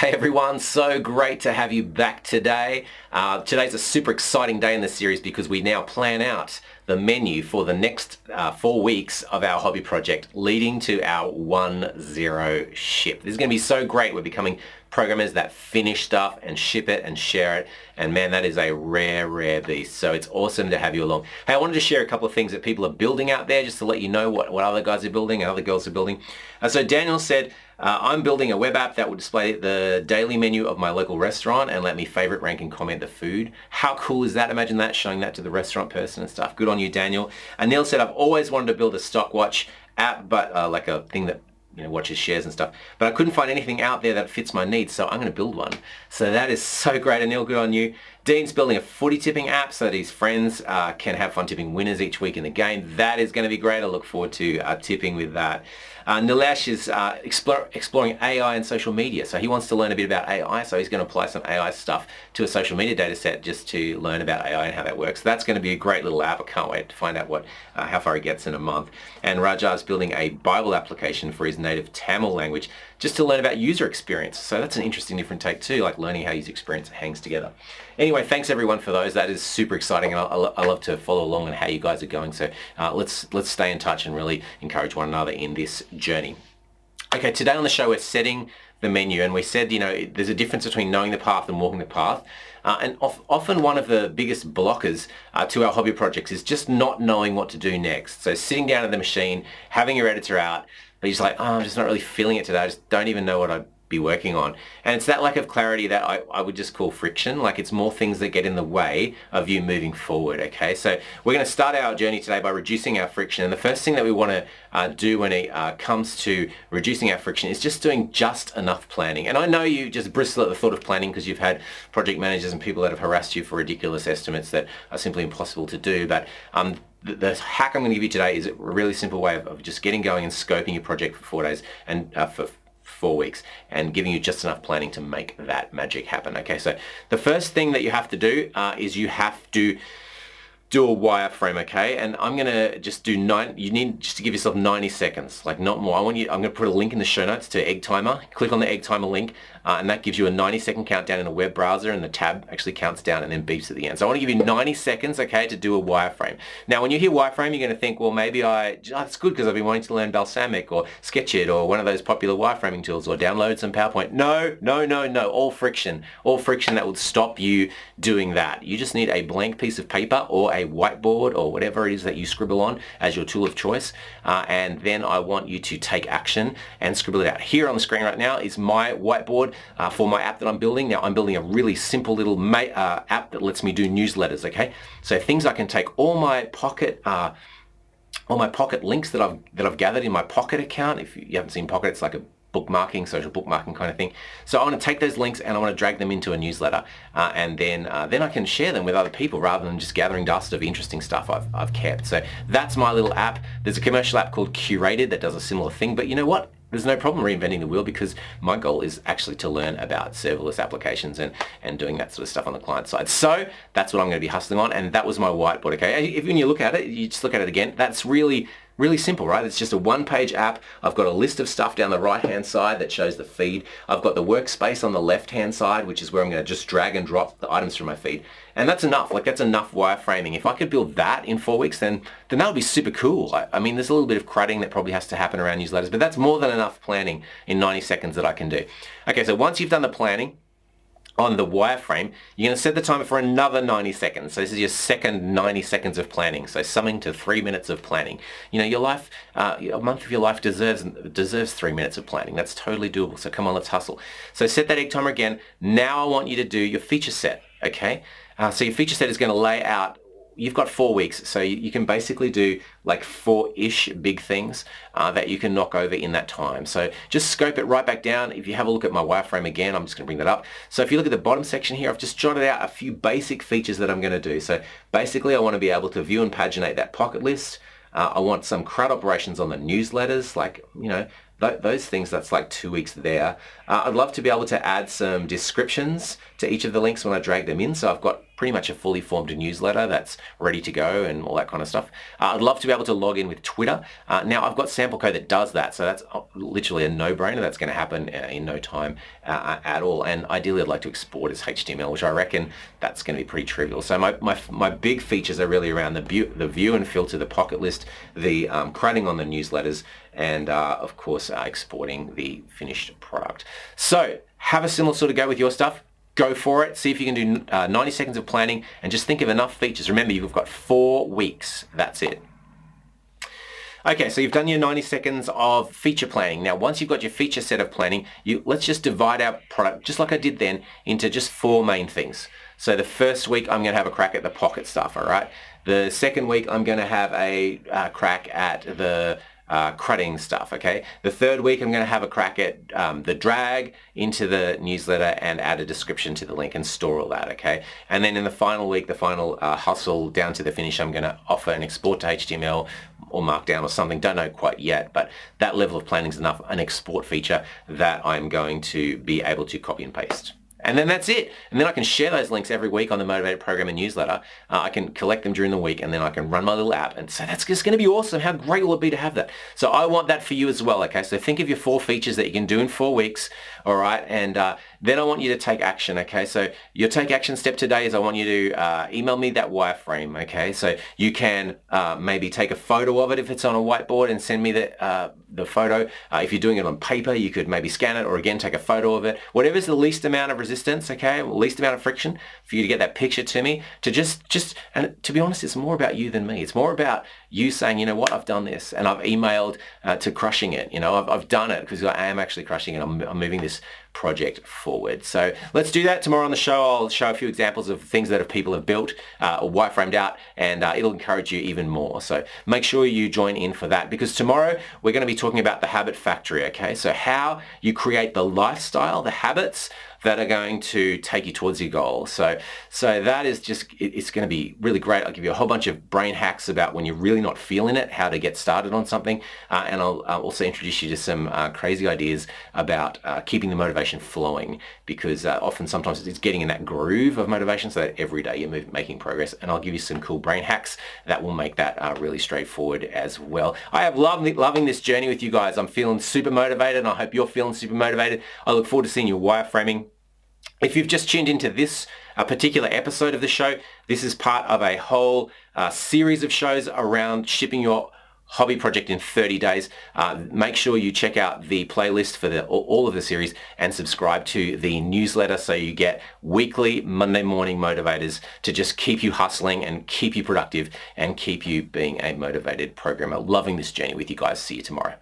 Hey everyone, so great to have you back today. Today's a super exciting day in the series because we now plan out the menu for the next 4 weeks of our hobby project leading to our 1.0 ship. This is going to be so great. We're becoming programmers that finish stuff and ship it and share it, and man, that is a rare beast. So it's awesome to have you along. Hey, I wanted to share a couple of things that people are building out there just to let you know what other guys are building and other girls are building. So Daniel said, I'm building a web app that will display the daily menu of my local restaurant and let me favorite, rank, and comment the food. How cool is that? Imagine that, showing that to the restaurant person and stuff. Good on you, Daniel. And Neil said, I've always wanted to build a stockwatch app, but like a thing that watches shares and stuff, but I couldn't find anything out there that fits my needs, so I'm going to build one. So that is so great. And Neil, good on you. Dean's building a footy tipping app so that his friends can have fun tipping winners each week in the game. That is going to be great. I look forward to tipping with that. Nilesh is exploring AI and social media. So he wants to learn a bit about AI, so he's going to apply some AI stuff to a social media data set just to learn about AI and how that works. That's going to be a great little app. I can't wait to find out how far he gets in a month. And Raja is building a Bible application for his native Tamil language just to learn about user experience. So that's an interesting different take too, like learning how user experience hangs together. Anyway, thanks everyone for those. That is super exciting, and I love to follow along on how you guys are going. So let's stay in touch and really encourage one another in this journey. Okay, today on the show we're setting the menu, and we said, there's a difference between knowing the path and walking the path. And often one of the biggest blockers to our hobby projects is just not knowing what to do next. So sitting down at the machine, having your editor out, but you're just like, oh, I'm just not really feeling it today. I just don't even know what I'd be working on. And it's that lack of clarity that I would just call friction. Like, it's more things that get in the way of you moving forward. Okay, so we're going to start our journey today by reducing our friction. And the first thing that we want to do when it comes to reducing our friction is just doing just enough planning. And I know you just bristle at the thought of planning because you've had project managers and people that have harassed you for ridiculous estimates that are simply impossible to do. But the hack I'm going to give you today is a really simple way of just getting going and scoping your project for 4 days and for 4 weeks, and giving you just enough planning to make that magic happen. Okay, so the first thing that you have to do is you have to do a wireframe, okay? And I'm gonna just do you need just to give yourself 90 seconds, like not more. I'm gonna put a link in the show notes to Egg Timer. Click on the Egg Timer link, and that gives you a 90-second countdown in a web browser, and the tab actually counts down and then beeps at the end. So I wanna give you 90 seconds, okay, to do a wireframe. Now, when you hear wireframe, you're gonna think, well, maybe that's good because I've been wanting to learn Balsamiq or Sketchit or one of those popular wireframing tools, or download some PowerPoint. No, all friction that would stop you doing that. You just need a blank piece of paper or a whiteboard or whatever it is that you scribble on as your tool of choice, and then I want you to take action and scribble it out. Here on the screen right now is my whiteboard for my app that I'm building. Now, I'm building a really simple little app that lets me do newsletters, okay? So things I can take all my Pocket links that I've gathered in my Pocket account. If you haven't seen Pocket, it's like a bookmarking, social bookmarking kind of thing. So I want to take those links and I want to drag them into a newsletter, and then I can share them with other people rather than just gathering dust of interesting stuff I've kept. So that's my little app. There's a commercial app called Curated that does a similar thing, but you know what? There's no problem reinventing the wheel because my goal is actually to learn about serverless applications and doing that sort of stuff on the client side. So that's what I'm going to be hustling on, and that was my whiteboard, okay? If when you look at it, you just look at it again, that's really simple, right? It's just a one-page app. I've got a list of stuff down the right-hand side that shows the feed. I've got the workspace on the left-hand side, which is where I'm going to just drag and drop the items from my feed. And that's enough. Like, that's enough wireframing. If I could build that in 4 weeks, then that would be super cool. I mean, there's a little bit of cruding that probably has to happen around newsletters, but that's more than enough planning in 90 seconds that I can do. Okay, so once you've done the planning on the wireframe, you're going to set the timer for another 90 seconds. So this is your second 90 seconds of planning. So summing to 3 minutes of planning. Your life, a month of your life deserves 3 minutes of planning. That's totally doable. So come on, let's hustle. So set that egg timer again. Now I want you to do your feature set, okay? So your feature set is going to lay out, you've got 4 weeks, so you can basically do like 4-ish big things that you can knock over in that time. So just scope it right back down. If you have a look at my wireframe again, I'm just going to bring that up. So if you look at the bottom section here, I've just jotted out a few basic features that I'm going to do. So basically, I want to be able to view and paginate that Pocket list. I want some CRUD operations on the newsletters, like, those things. That's like 2 weeks there. I'd love to be able to add some descriptions to each of the links when I drag them in. So I've got pretty much a fully formed newsletter that's ready to go and all that kind of stuff. I'd love to be able to log in with Twitter. Now I've got sample code that does that, so that's literally a no-brainer. That's going to happen in no time at all. And ideally I'd like to export as HTML, which I reckon that's going to be pretty trivial. So my big features are really around the view and filter, the pocket list, the creating on the newsletters, and of course exporting the finished product. So have a similar sort of go with your stuff. Go for it. See if you can do 90 seconds of planning and just think of enough features. Remember, you've got 4 weeks. That's it. Okay, so you've done your 90 seconds of feature planning. Now, once you've got your feature set of planning, let's just divide our product, just like I did then, into just 4 main things. So the first week, I'm going to have a crack at the pocket stuff, all right? The second week, I'm going to have a crack at the cruddying stuff, okay? The third week, I'm going to have a crack at the drag into the newsletter and add a description to the link and store all that, okay? And then in the final week, the final hustle down to the finish, I'm going to offer an export to HTML or Markdown or something, don't know quite yet, but that level of planning is enough, an export feature that I'm going to be able to copy and paste. And then that's it. And then I can share those links every week on the Motivated Programmer newsletter. I can collect them during the week, and then I can run my little app. And so that's just going to be awesome. How great will it be to have that? So I want that for you as well, okay? So think of your 4 features that you can do in 4 weeks, all right? And then I want you to take action, okay? So your take action step today is I want you to email me that wireframe, okay? So you can maybe take a photo of it if it's on a whiteboard and send me the photo. If you're doing it on paper, you could maybe scan it or again take a photo of it. Whatever's the least amount of resistance, okay, least amount of friction for you to get that picture to me, to just and to be honest, it's more about you than me. It's more about you saying, you know what, I've done this, and I've emailed to Crushing It. You know, I've done it because I am actually crushing it. I'm moving this project forward. So let's do that tomorrow on the show. I'll show a few examples of things that people have built or wireframed out, and it'll encourage you even more. So make sure you join in for that, because tomorrow we're going to be talking about the habit factory, okay? So how you create the lifestyle, the habits that are going to take you towards your goal. So that is just, it's going to be really great. I'll give you a whole bunch of brain hacks about when you're really not feeling it, how to get started on something. And I'll also introduce you to some crazy ideas about keeping the motivation flowing, because sometimes it's getting in that groove of motivation so that every day you're making progress. And I'll give you some cool brain hacks that will make that really straightforward as well. I have loving this journey with you guys. I'm feeling super motivated, and I hope you're feeling super motivated. I look forward to seeing you wireframing. If you've just tuned into this particular episode of the show, this is part of a whole series of shows around shipping your hobby project in 30 days. Make sure you check out the playlist for all of the series and subscribe to the newsletter so you get weekly Monday morning motivators to just keep you hustling and keep you productive and keep you being a motivated programmer. Loving this journey with you guys. See you tomorrow.